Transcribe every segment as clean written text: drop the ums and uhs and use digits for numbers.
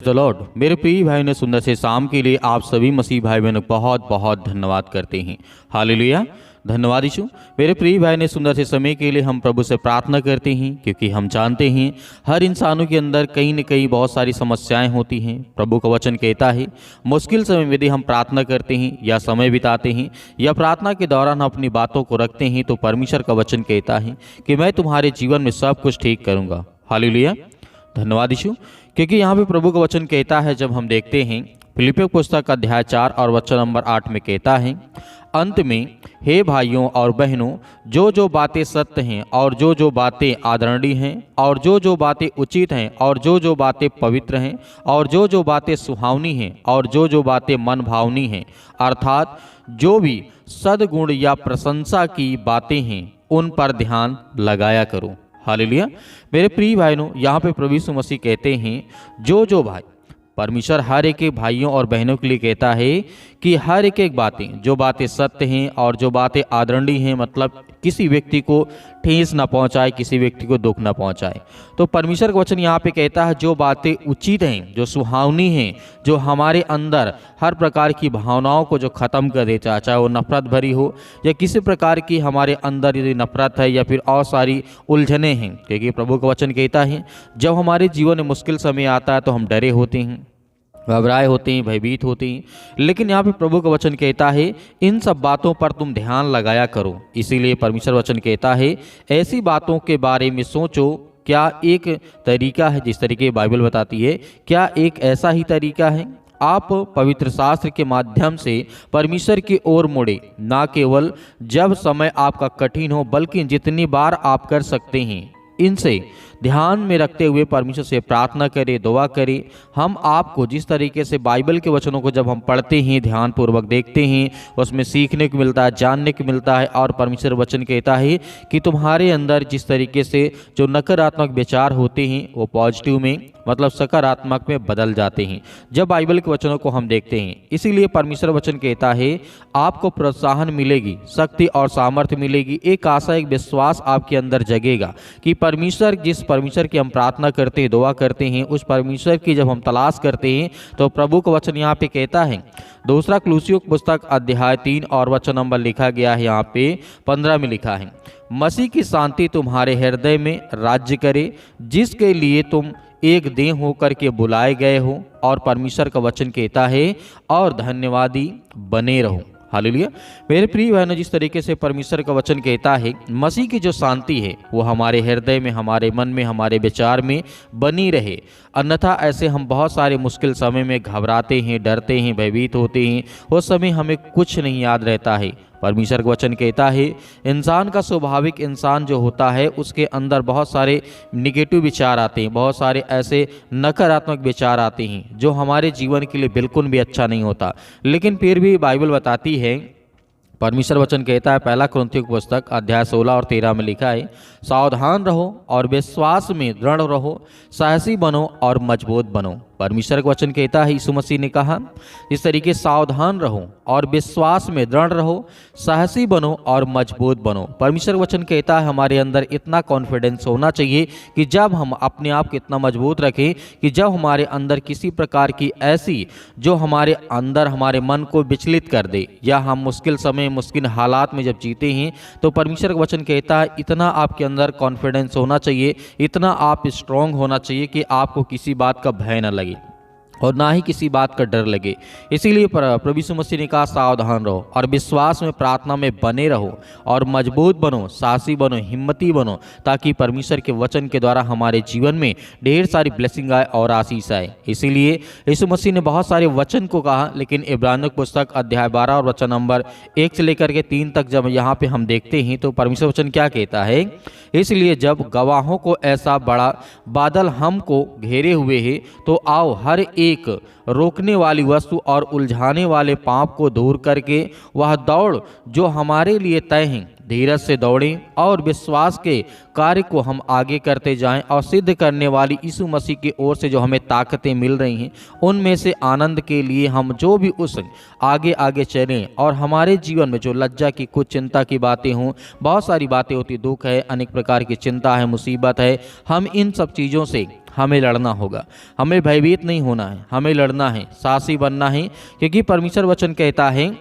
The Lord. मेरे प्रिय भाई ने सुंदर से शाम के लिए आप सभी मसीह भाई बहनों को बहुत बहुत धन्यवाद करते हैं। हालेलुया, धन्यवाद यीशु। मेरे प्रिय भाई ने सुंदर से समय के लिए हम प्रभु से प्रार्थना करते हैं, क्योंकि हम जानते हैं हर इंसानों के अंदर कहीं न कहीं बहुत सारी समस्याएं होती हैं। प्रभु का वचन कहता है मुश्किल समय में यदि हम प्रार्थना करते हैं या समय बिताते हैं या प्रार्थना के दौरान अपनी बातों को रखते हैं, तो परमेश्वर का वचन कहता है कि मैं तुम्हारे जीवन में सब कुछ ठीक करूँगा। हालेलुया, धन्यवाद यीशु। क्योंकि यहाँ पे प्रभु का वचन कहता है, जब हम देखते हैं फिलिपियों पुस्तक अध्याय 4 और वचन नंबर 8 में कहता है, अंत में हे भाइयों और बहनों, जो जो बातें सत्य हैं और जो जो बातें आदरणीय हैं और जो जो बातें उचित हैं और जो जो बातें पवित्र हैं और जो जो बातें सुहावनी हैं और जो जो बातें मन भावनी हैं, अर्थात जो भी सद्गुण या प्रशंसा की बातें हैं, उन पर ध्यान लगाया करो। हालेलुया। मेरे प्रिय भाइयों, यहाँ पे प्रभु यीशु मसीह कहते हैं जो जो भाई, परमेश्वर हर एक भाइयों और बहनों के लिए कहता है कि हर एक बातें, जो बातें सत्य हैं और जो बातें आदरणीय हैं, मतलब किसी व्यक्ति को ठेस ना पहुंचाए, किसी व्यक्ति को दुख ना पहुंचाए। तो परमेश्वर का वचन यहाँ पे कहता है जो बातें उचित हैं, जो सुहावनी हैं, जो हमारे अंदर हर प्रकार की भावनाओं को जो ख़त्म कर दे, चाहे वो नफरत भरी हो या किसी प्रकार की हमारे अंदर यदि नफरत है या फिर और सारी उलझने हैं। क्योंकि प्रभु का वचन कहता है जब हमारे जीवन में मुश्किल समय आता है तो हम डरे होते हैं, घबराए होते हैं, भयभीत होते हैं, लेकिन यहाँ पे प्रभु का वचन कहता है इन सब बातों पर तुम ध्यान लगाया करो। इसीलिए परमेश्वर वचन कहता है ऐसी बातों के बारे में सोचो। क्या एक तरीका है, जिस तरीके बाइबल बताती है, क्या एक ऐसा ही तरीका है? आप पवित्र शास्त्र के माध्यम से परमेश्वर की ओर मुड़े, ना केवल जब समय आपका कठिन हो, बल्कि जितनी बार आप कर सकते हैं। इनसे ध्यान में रखते हुए परमेश्वर से प्रार्थना करें, दुआ करें। हम आपको जिस तरीके से बाइबल के वचनों को जब हम पढ़ते हैं, ध्यानपूर्वक देखते हैं, उसमें सीखने को मिलता है, जानने को मिलता है। और परमेश्वर वचन कहता है कि तुम्हारे अंदर जिस तरीके से जो नकारात्मक विचार होते हैं वो पॉजिटिव में, मतलब सकारात्मक में बदल जाते हैं जब बाइबल के वचनों को हम देखते हैं। इसीलिए परमेश्वर वचन कहता है आपको प्रोत्साहन मिलेगी, शक्ति और सामर्थ्य मिलेगी, एक आशा, एक विश्वास आपके अंदर जगेगा कि परमेश्वर, जिस परमेश्वर की हम प्रार्थना करते हैं, दुआ करते हैं, उस परमेश्वर की जब हम तलाश करते हैं तो प्रभु का वचन यहाँ पे कहता है, दूसरा कुलुस्सियों की पुस्तक अध्याय 3 और वचन नंबर लिखा गया है, यहाँ पे 15 में लिखा है, मसीह की शांति तुम्हारे हृदय में राज्य करे, जिसके लिए तुम एक देह होकर के बुलाए गए हो। और परमेश्वर का वचन कहता है और धन्यवादी बने रहो। हालेलुया। मेरे प्रिय बहनों, जिस तरीके से परमेश्वर का वचन कहता है मसीह की जो शांति है वो हमारे हृदय में, हमारे मन में, हमारे विचार में बनी रहे, अन्यथा ऐसे हम बहुत सारे मुश्किल समय में घबराते हैं, डरते हैं, भयभीत होते हैं, उस समय हमें कुछ नहीं याद रहता है। परमेश्वर का वचन कहता है इंसान का स्वाभाविक, इंसान जो होता है उसके अंदर बहुत सारे निगेटिव विचार आते हैं, बहुत सारे ऐसे नकारात्मक विचार आते हैं जो हमारे जीवन के लिए बिल्कुल भी अच्छा नहीं होता। लेकिन फिर भी बाइबल बताती है, परमेश्वर वचन कहता है, पहला कुरिन्थियों की पुस्तक अध्याय 16 और 13 में लिखा है, सावधान रहो और विश्वास में दृढ़ रहो, साहसी बनो और मजबूत बनो। परमेश्वर का वचन कहता है, यीशु मसीह ने कहा इस तरीके सावधान रहो और विश्वास में दृढ़ रहो, साहसी बनो और मजबूत बनो। परमेश्वर का वचन कहता है हमारे अंदर इतना कॉन्फिडेंस होना चाहिए कि जब हम अपने आप को इतना मजबूत रखें कि जब हमारे अंदर किसी प्रकार की ऐसी जो हमारे अंदर हमारे मन को विचलित कर दे, या हम मुश्किल समय, मुश्किल हालात में जब जीते हैं, तो परमेश्वर का वचन कहता है इतना आपके अंदर कॉन्फिडेंस होना चाहिए, इतना आप स्ट्रांग होना चाहिए कि आपको किसी बात का भय न लगे और ना ही किसी बात का डर लगे। इसीलिए प्रभु यीशु मसीह ने कहा सावधान रहो और विश्वास में, प्रार्थना में बने रहो और मजबूत बनो, साहसी बनो, हिम्मती बनो, ताकि परमेश्वर के वचन के द्वारा हमारे जीवन में ढेर सारी ब्लेसिंग आए और आशीष आए। इसीलिए यीशु मसीह ने बहुत सारे वचन को कहा, लेकिन इब्रानियों की पुस्तक अध्याय 12 और वचन नंबर 1 से लेकर के 3 तक जब यहाँ पे हम देखते हैं तो परमेश्वर वचन क्या कहता है, इसलिए जब गवाहों को ऐसा बड़ा बादल हमको घेरे हुए है, तो आओ हर एक रोकने वाली वस्तु और उलझाने वाले पाप को दूर करके वह दौड़ जो हमारे लिए तय है धीरज से दौड़ें और विश्वास के कार्य को हम आगे करते जाएं और सिद्ध करने वाली यीशु मसीह की ओर से जो हमें ताकतें मिल रही हैं उनमें से आनंद के लिए हम जो भी उस आगे आगे चलें। और हमारे जीवन में जो लज्जा की, कुछ चिंता की बातें हों, बहुत सारी बातें होती, दुख है, अनेक प्रकार की चिंता है, मुसीबत है, हम इन सब चीज़ों से हमें लड़ना होगा। हमें भयभीत नहीं होना है, हमें लड़ना है, साहसी बनना है, क्योंकि परमेश्वर वचन कहता है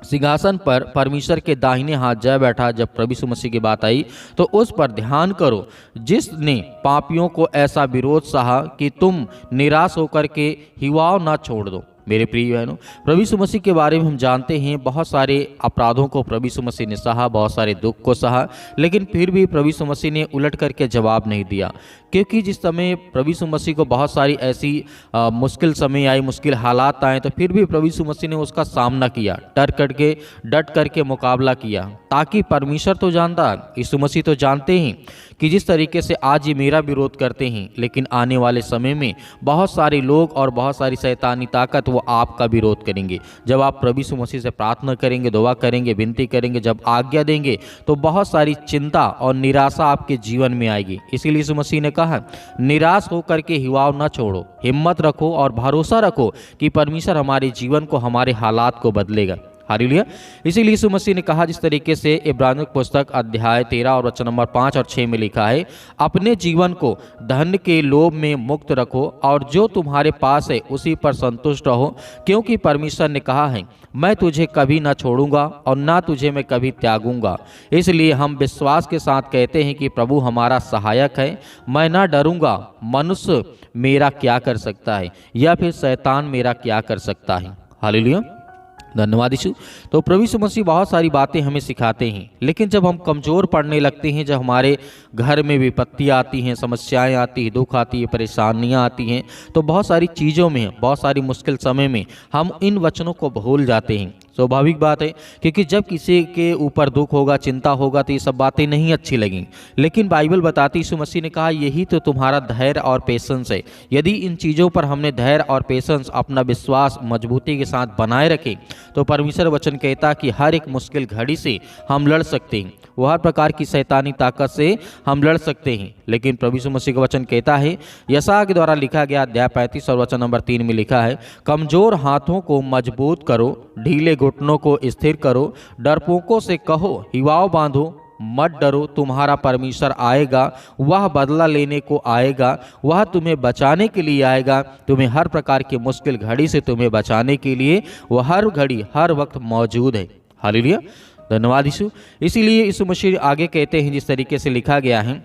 सिंहासन पर परमेश्वर के दाहिने हाथ जय बैठा। जब प्रभु यीशु मसीह की बात आई तो उस पर ध्यान करो जिसने पापियों को ऐसा विरोध सहा कि तुम निराश होकर के हिवाव ना छोड़ दो। मेरे प्रिय बहनों, प्रभु यीशु मसीह के बारे में हम जानते हैं बहुत सारे अपराधों को प्रभु यीशु मसीह ने सहा, बहुत सारे दुख को सहा, लेकिन फिर भी प्रभु यीशु मसीह ने उलट करके जवाब नहीं दिया। क्योंकि जिस समय प्रभु यीशु मसीह को बहुत सारी ऐसी मुश्किल समय आई, मुश्किल हालात आए, तो फिर भी प्रभु यीशु मसीह ने उसका सामना किया, डट करके मुकाबला किया, ताकि परमेश्वर तो जानता, यीशु मसीह तो जानते हैं कि जिस तरीके से आज ये मेरा विरोध करते हैं, लेकिन आने वाले समय में बहुत सारे लोग और बहुत सारी शैतानी ताकत वो आपका विरोध करेंगे। जब आप प्रभु यीशु मसीह से प्रार्थना करेंगे, दुआ करेंगे, विनती करेंगे, जब आज्ञा देंगे, तो बहुत सारी चिंता और निराशा आपके जीवन में आएगी। इसीलिए यीशु मसीह ने कहा निराश होकर के हिवाव न छोड़ो, हिम्मत रखो और भरोसा रखो कि परमेश्वर हमारे जीवन को, हमारे हालात को बदलेगा। हालेलुया। इसीलिए यीशु मसीह ने कहा, जिस तरीके से इब्रानियों की पुस्तक अध्याय 13 और वचन नंबर 5 और 6 में लिखा है, अपने जीवन को धन के लोभ में मुक्त रखो और जो तुम्हारे पास है उसी पर संतुष्ट रहो, क्योंकि परमेश्वर ने कहा है मैं तुझे कभी ना छोड़ूंगा और ना तुझे मैं कभी त्यागूंगा। इसलिए हम विश्वास के साथ कहते हैं कि प्रभु हमारा सहायक है, मैं ना डरूंगा। मनुष्य मेरा क्या कर सकता है या फिर शैतान मेरा क्या कर सकता है। हालेलुया, धन्यवाद यीशु। तो प्रभु यीशु मसीह बहुत सारी बातें हमें सिखाते हैं, लेकिन जब हम कमज़ोर पड़ने लगते हैं, जब हमारे घर में विपत्तियाँ आती हैं, समस्याएं आती हैं, दुख आती है, परेशानियां आती हैं, तो बहुत सारी चीज़ों में, बहुत सारी मुश्किल समय में हम इन वचनों को भूल जाते हैं। स्वाभाविक बात है, क्योंकि जब किसी के ऊपर दुख होगा, चिंता होगा, तो ये सब बातें नहीं अच्छी लगेंगी। लेकिन बाइबल बताती, यीशु मसीह ने कहा यही तो तुम्हारा धैर्य और पेशेंस है। यदि इन चीज़ों पर हमने धैर्य और पेशेंस, अपना विश्वास मजबूती के साथ बनाए रखें, तो परमेश्वर वचन कहता कि हर एक मुश्किल घड़ी से हम लड़ सकते हैं, वो हर प्रकार की शैतानी ताकत से हम लड़ सकते हैं। लेकिन प्रभु यीशु मसीह का वचन कहता है, यशायाह के द्वारा लिखा गया अध्याय 35 और वचन नंबर 3 में लिखा है, कमज़ोर हाथों को मजबूत करो, ढीले घुटनों को स्थिर करो, डरपोकों से कहो हिवाव बांधो, मत डरो, तुम्हारा परमेश्वर आएगा, वह बदला लेने को आएगा, वह तुम्हें बचाने के लिए आएगा, तुम्हें हर प्रकार की मुश्किल घड़ी से तुम्हें बचाने के लिए वह हर घड़ी हर वक्त मौजूद है। हालेलुया, धन्यवाद यीशु। इसीलिए यीशु मसीह आगे कहते हैं, जिस तरीके से लिखा गया है,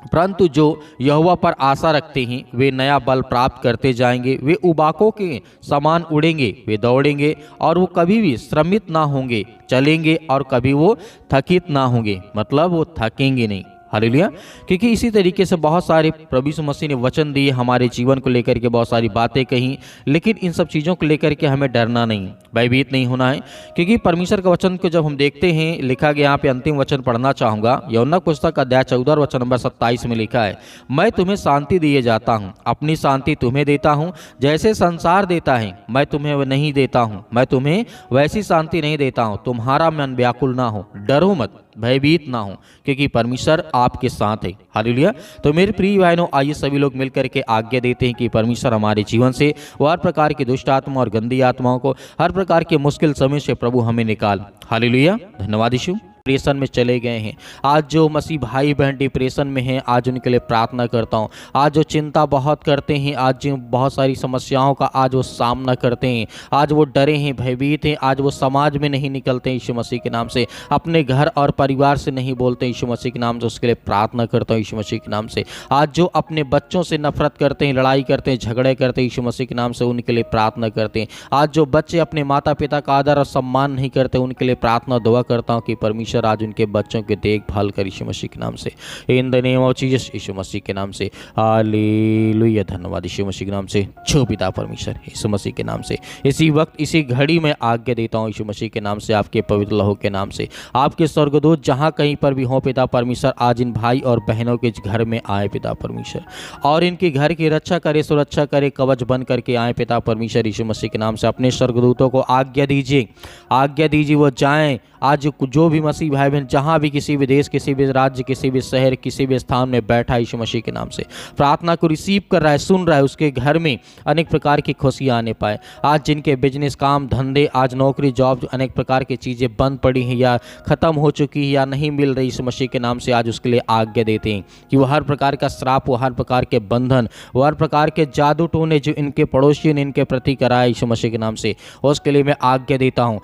परंतु जो यहोवा पर आशा रखते हैं वे नया बल प्राप्त करते जाएंगे, वे उबाकों के समान उड़ेंगे, वे दौड़ेंगे और वो कभी भी श्रमित ना होंगे, चलेंगे और कभी वो थकित ना होंगे, मतलब वो थकेंगे नहीं। हालेलुया। क्योंकि इसी तरीके से बहुत सारे प्रभु यीशु मसीह ने वचन दिए, हमारे जीवन को लेकर के बहुत सारी बातें कही, लेकिन इन सब चीज़ों को लेकर के हमें डरना नहीं, भयभीत नहीं होना है। क्योंकि परमेश्वर का वचन को जब हम देखते हैं, लिखा गया, यहाँ पे अंतिम वचन पढ़ना चाहूँगा, यूहन्ना पुस्तक अध्याय 14 और वचन नंबर 27 में लिखा है, मैं तुम्हें शांति दिए जाता हूँ, अपनी शांति तुम्हें देता हूँ, जैसे संसार देता है मैं तुम्हें नहीं देता हूँ, मैं तुम्हें वैसी शांति नहीं देता हूँ, तुम्हारा मन व्याकुल ना हो, डरो मत, भयभीत ना हो, क्योंकि परमेश्वर आपके साथ है। हालेलुया। तो मेरे प्रिय बहनों, आइए सभी लोग मिलकर के आज्ञा देते हैं कि परमेश्वर हमारे जीवन से हर प्रकार की दुष्ट आत्मा और गंदी आत्माओं को, हर प्रकार के मुश्किल समय से प्रभु हमें निकाल। हालेलुया, धन्यवाद यीशु। डिप्रेशन में चले गए हैं, आज जो मसीह भाई बहन डिप्रेशन में हैं, आज उनके लिए प्रार्थना करता हूं। आज जो चिंता बहुत करते हैं, आज जो बहुत सारी समस्याओं का आज वो सामना करते हैं, आज वो डरे हैं, भयभीत हैं, आज वो समाज में नहीं निकलते यीशु मसीह के नाम से, अपने घर और परिवार से नहीं बोलते यीशु मसीह के नाम से, उसके लिए प्रार्थना करता हूँ यीशु मसीह के नाम से। आज जो अपने बच्चों से नफरत करते हैं, लड़ाई करते हैं, झगड़े करते हैं, यीशु मसीह के नाम से उनके लिए प्रार्थना करते हैं। आज जो बच्चे अपने माता पिता का आदर और सम्मान नहीं करते, उनके लिए प्रार्थना दुआ करता हूँ कि परमेश्वर आज उनके बच्चों की देखभाल कर यीशु मसीह के नाम से, in the name of Jesus, यीशु मसीह के नाम से। हालेलुया, धन्यवाद यीशु मसीह के नाम से। छो पिता परमेश्वर, यीशु मसीह के नाम से इसी वक्त इसी घड़ी में आज्ञा देता हूँ यीशु मसीह के नाम से, आपके पवित्र लहू के नाम से, आपके स्वर्गदूत जहाँ कहीं पर भी हो पिता परमेश्वर, आज इन भाई और बहनों के घर में आए पिता परमेश्वर, और इनके घर की रक्षा करे, सुरक्षा करे, कवच बन करके आए पिता परमेश्वर यीशु मसीह के नाम से। अपने स्वर्गदूतों को आज्ञा दीजिए, वो जाएं, आज जो भी मसीह भाई बहन जहाँ भी किसी भी देश, किसी भी राज्य, किसी भी शहर, किसी भी स्थान में बैठा यीशु मसीह के नाम से प्रार्थना को रिसीव कर रहा है, सुन रहा है, उसके घर में अनेक प्रकार की खुशियाँ आने पाए। आज जिनके बिजनेस, काम धंधे, आज नौकरी, जॉब, अनेक प्रकार की चीज़ें बंद पड़ी हैं या ख़त्म हो चुकी है या नहीं मिल रही, यीशु मसीह के नाम से आज उसके लिए आज्ञा देते हैं कि वो हर प्रकार का श्राप, वो हर प्रकार के बंधन, वो हर प्रकार के जादू टोने जो इनके पड़ोसियों ने इनके प्रति कराए यीशु मसीह के नाम से, उसके लिए मैं आज्ञा देता हूँ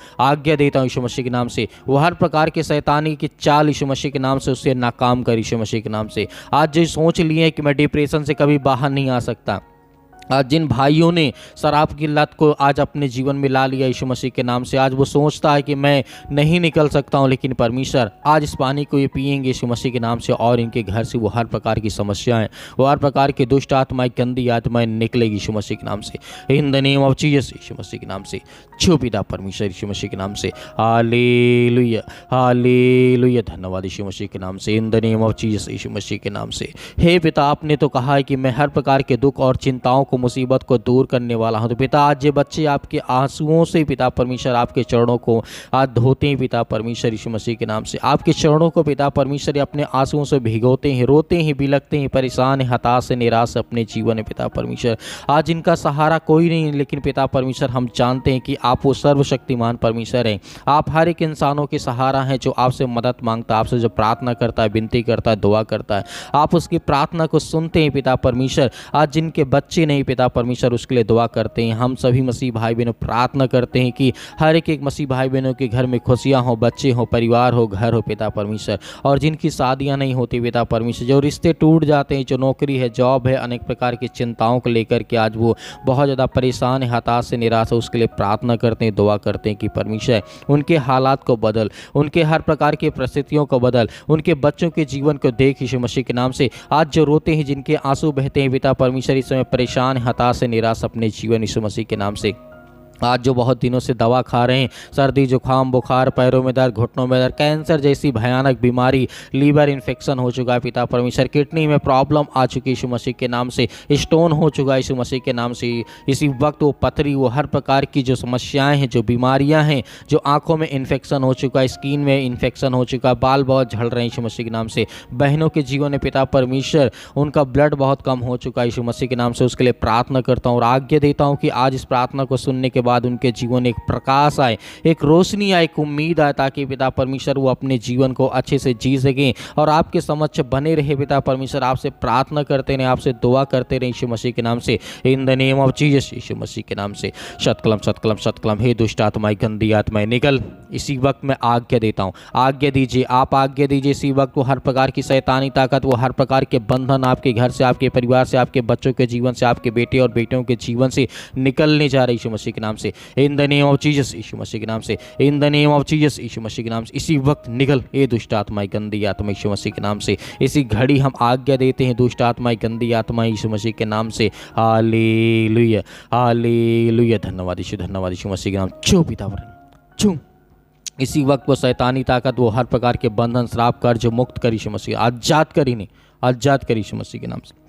यीशु मसीह के नाम से। वो हर प्रकार के शैतानी की चाल यीशु मसीह के नाम से उससे नाकाम कर यीशु मसीह के नाम से। आज जो सोच लिए हैं कि मैं डिप्रेशन से कभी बाहर नहीं आ सकता, आज जिन भाइयों ने शराब की लत को आज अपने जीवन में ला लिया यीशु मसीह के नाम से, आज वो सोचता है कि मैं नहीं निकल सकता हूँ, लेकिन परमेश्वर आज इस पानी को ये पिएंगे यीशु मसीह के नाम से और इनके घर से वो हर प्रकार की समस्याएं, वो हर प्रकार की दुष्ट आत्माएं, गंदी आत्माएं निकलेगी यीशु मसीह के नाम से। In the name of Jesus यीशु मसीह के नाम से, छो पिता परमेश्वर यीशु मसीह के नाम से। हालेलुया, हालेलुया, धन्यवाद यीशु मसीह के नाम से। In the name of Jesus यीशु मसीह के नाम से। हे पिता, आपने तो कहा है कि मैं हर प्रकार के दुख और चिंताओं को, मुसीबत को दूर करने वाला हूं। तो पिता, आज ये बच्चे आपके आंसुओं से पिता परमेश्वर आपके चरणों को आज धोते हैं पिता परमेश्वर यीशु मसीह के नाम से। आपके चरणों को पिता परमेश्वर अपने आंसुओं से भिगोते हैं, रोते हैं, बिलखते हैं, परेशान है, हताश है, निराश अपने जीवन में पिता परमेश्वर। आज इनका सहारा कोई नहीं, लेकिन पिता परमेश्वर हम जानते हैं कि आप वो सर्वशक्तिमान परमेश्वर हैं। आप हर एक इंसानों के सहारा हैं जो आपसे मदद मांगता है, आपसे जो प्रार्थना करता है, विनती करता है, दुआ करता है, आप उसकी प्रार्थना को सुनते हैं पिता परमेश्वर। आज जिनके बच्चे नहीं पिता परमेश्वर, उसके लिए दुआ करते हैं। हम सभी मसीह भाई बहनों प्रार्थना करते हैं कि हर एक मसीह भाई बहनों के घर में खुशियां हो, बच्चे हो, परिवार हो, घर हो पिता परमेश्वर। और जिनकी शादियां नहीं होती पिता परमेश्वर, जो रिश्ते टूट जाते हैं, जो नौकरी है, जॉब है, अनेक प्रकार की चिंताओं को लेकर के आज वो बहुत ज़्यादा परेशान है, हताश से, निराश है, उसके लिए प्रार्थना करते हैं, दुआ करते हैं कि परमेश्वर उनके हालात को बदल, उनके हर प्रकार की परिस्थितियों को बदल, उनके बच्चों के जीवन को देख यीशु मसीह के नाम से। आज जो रोते हैं, जिनके आंसू बहते हैं पिता परमेश्वर, इस समय परेशान, हताश से, निराश अपने जीवन यीशु मसीह के नाम से। आज जो बहुत दिनों से दवा खा रहे हैं, सर्दी, जुकाम, बुखार, पैरों में दर्द, घुटनों में दर्द, कैंसर जैसी भयानक बीमारी, लीवर इन्फेक्शन हो चुका है पिता परमेश्वर, किडनी में प्रॉब्लम आ चुकी है यीशु मसीह के नाम से, स्टोन हो चुका है यीशु मसीह के नाम से। इसी वक्त वो पथरी, वो हर प्रकार की जो समस्याएं हैं, जो बीमारियां हैं, जो आंखों में इन्फेक्शन हो चुका है, स्किन में इन्फेक्शन हो चुका है, बाल बहुत झड़ रहे हैं यीशु मसीह के नाम से। बहनों के जीवन में पिता परमेश्वर उनका ब्लड बहुत कम हो चुका है यीशु मसीह के नाम से, उसके लिए प्रार्थना करता हूँ और आज्ञा देता हूँ कि आज इस प्रार्थना को सुनने के बाद उनके जीवन में एक प्रकाश आए, एक रोशनी आए, एक उम्मीद आए, ताकि पिता परमेश्वर वो अपने जीवन को अच्छे से जी सकें और आपके समक्ष बने रहे पिता परमेश्वर। आपसे प्रार्थना करते रहे, आपसे दुआ करते रहे यीशु मसीह के नाम से। In the name of Jesus यीशु मसीह के नाम से। शतकलम शतकलम शतकलम। हे दुष्ट आत्माएं, गंदी आत्माएं, निकल। इसी वक्त मैं आज्ञा देता हूँ, आज्ञा दीजिए, आप आज्ञा दीजिए इसी वक्त। वो हर प्रकार की शैतानी ताकत, वो हर प्रकार के बंधन आपके घर से, आपके परिवार से, आपके बच्चों के जीवन से, आपके बेटे और बेटियों के जीवन से निकलने जा रहे यीशु मसीह के नाम से। In the name of Jesus यीशु मसीह के नाम से। In the name of Jesus यीशु मसीह के नाम से। इसी वक्त निकल ये दुष्ट आत्माएं, गंदी आत्मा यीशु मसीह के नाम से। इसी घड़ी हम आज्ञा देते हैं दुष्ट आत्माएं, गंदी आत्माएं यीशु मसीह के नाम से। Hallelujah, hallelujah. धन्यवाद यीशु, धन्यवाद यीशु मसीह के नाम। छू पितावर, छू। इसी वक्त वो शैतानी ताकत, वो हर प्रकार के बंधन, श्राप, कर्ज मुक्त कर यीशु मसीह, आजाद कर, इन्हें आजाद कर यीशु मसीह के नाम से।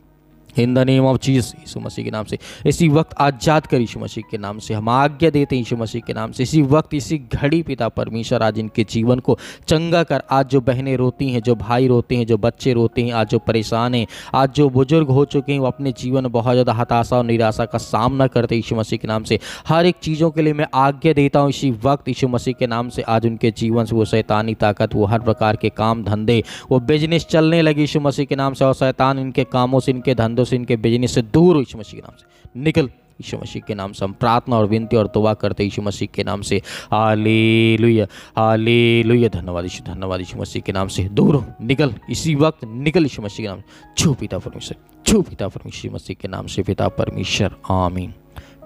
In the name of Jesus यीशु मसीह के नाम से। इसी वक्त आजाद कर यीशु मसीह के नाम से। हम आज्ञा देते हैं यीशु मसीह के नाम से। इसी वक्त, इसी घड़ी पिता परमेश्वर आज इनके जीवन को चंगा कर। आज जो बहनें रोती हैं, जो भाई रोते हैं, जो बच्चे रोते हैं, आज जो परेशान हैं, आज जो बुजुर्ग हो चुके हैं, वो अपने जीवन में बहुत ज़्यादा हताशा और निराशा का सामना करते हैं यीशु मसीह के नाम से। हर एक चीज़ों के लिए मैं आज्ञा देता हूँ इसी वक्त यीशु मसीह के नाम से। आज उनके जीवन से वो शैतानी ताकत, वो हर प्रकार के काम धंधे, वो बिजनेस चलने लगे यीशु मसीह के नाम से। और शैतान इनके कामों से, इनके धंधों से, इनके बिजनेस से दूर हो यीशु मसीह के नाम से। निकल यीशु मसीह के नाम से। हम प्रार्थना और विनती और दुआ करते यीशु मसीह के नाम से। Hallelujah, hallelujah. धन्यवाद यीशु, धन्यवाद यीशु मसीह के नाम से। दूर निकल, इसी वक्त निकल यीशु मसीह के नाम से। छू पिता परमेश्वर, छू पिता परमेश्वर मसीह के नाम से। पिता परमेश्वर, आमीन।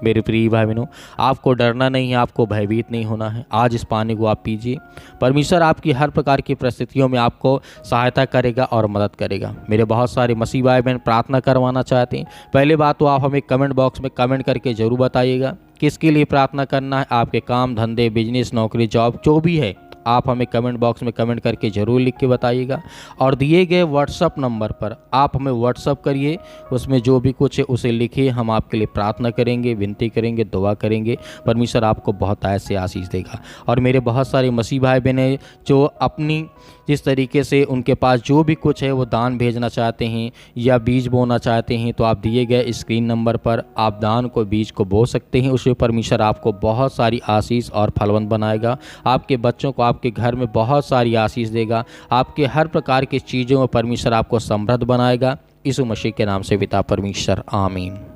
मेरे प्रिय भाई बहनों, आपको डरना नहीं है, आपको भयभीत नहीं होना है। आज इस पानी को आप पीजिए। परमेश्वर आपकी हर प्रकार की परिस्थितियों में आपको सहायता करेगा और मदद करेगा। मेरे बहुत सारे मसीह भाई बहन प्रार्थना करवाना चाहते हैं। पहले बात तो आप हमें कमेंट बॉक्स में कमेंट करके ज़रूर बताइएगा किसके लिए प्रार्थना करना है। आपके काम धंधे, बिजनेस, नौकरी, जॉब जो भी है, आप हमें कमेंट बॉक्स में कमेंट करके ज़रूर लिख के बताइएगा। और दिए गए व्हाट्सअप नंबर पर आप हमें व्हाट्सअप करिए, उसमें जो भी कुछ है उसे लिखिए, हम आपके लिए प्रार्थना करेंगे, विनती करेंगे, दुआ करेंगे। परमेश्वर आपको बहुत ऐसे आशीष देगा। और मेरे बहुत सारे मसीह भाई बहन हैं जो अपनी जिस तरीके से उनके पास जो भी कुछ है वो दान भेजना चाहते हैं या बीज बोना चाहते हैं, तो आप दिए गए स्क्रीन नंबर पर आप दान को बीज को बो सकते हैं। उससे परमेश्वर आपको बहुत सारी आशीष और फलवंत बनाएगा, आपके बच्चों को आपके घर में बहुत सारी आशीष देगा, आपके हर प्रकार की चीज़ों में परमेश्वर आपको समृद्ध बनाएगा। यीशु मसीह के नाम से पिता परमेश्वर, आमीन।